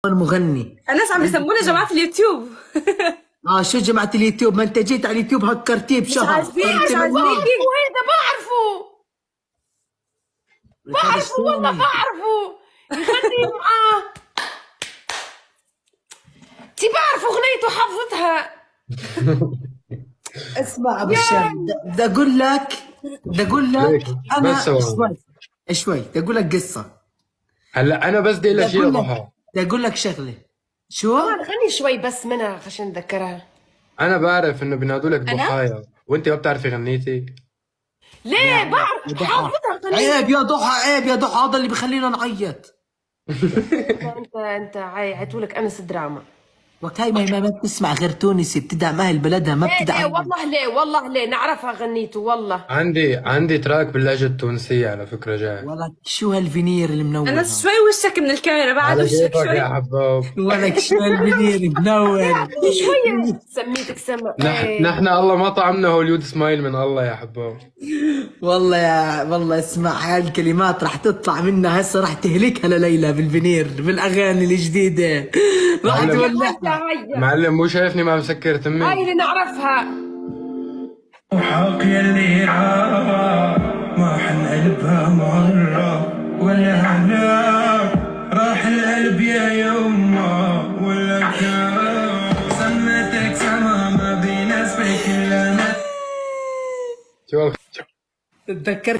مغني. الناس عم يسمونا جماعة اليوتيوب. شو جماعة اليوتيوب؟ ما انت جيت على اليوتيوب هكرتيه مش بشهر. عاجبيني مش عاجبيني هيدا بعرفه والله بعرفه يغني معاه. انتي بعرفه اغنيته حافظتها. اسمع ابو الشام، بدي اقول لك انا بس هو شوي بدي اقول لك قصة. هلا انا بس بدي اقول لك شيء لضحى. بدي اقول لك شغلة. شو؟ كمان غني شوي بس منها عشان نتذكرها. انا بعرف انه بينادوا لك أنا؟ ضحايا وانت ما بتعرفي غنيتي. ليه بعرف حافظتها قليل. عيب يا ضحى، عيب يا ضحى، هذا اللي بخلينا نعيط. انت عيطولك انس دراما. وكاي ما بتسمع غير تونسي، بتدعم اهل بلدها، ما ليه بتدعم. والله ليه نعرفها غنيته والله. عندي تراك باللهجة التونسية على فكرة جاي. ولك شو هالفينير المنور؟ انا شوي وشك من الكاميرا بعد على وشك كيفك شوي. يا حباب. ولك شو هالفينير منور. شوية سميتك سما. نحن الله ما طعمنا هوليود سمايل من الله يا حباب. والله اسمع، هالكلمات راح تطلع منها هسه، راح تهلكها لليلى بالفينير بالاغاني الجديده. راح تولعها. معلم مو شايفني ما مسكر تمي. هاي اللي نعرفها. وحق يلي ما حنقلبها مرة ولا هلا راح القلب يا يما ولا كان سمتك سما ما بين اسمك الا انا. شو تذكرت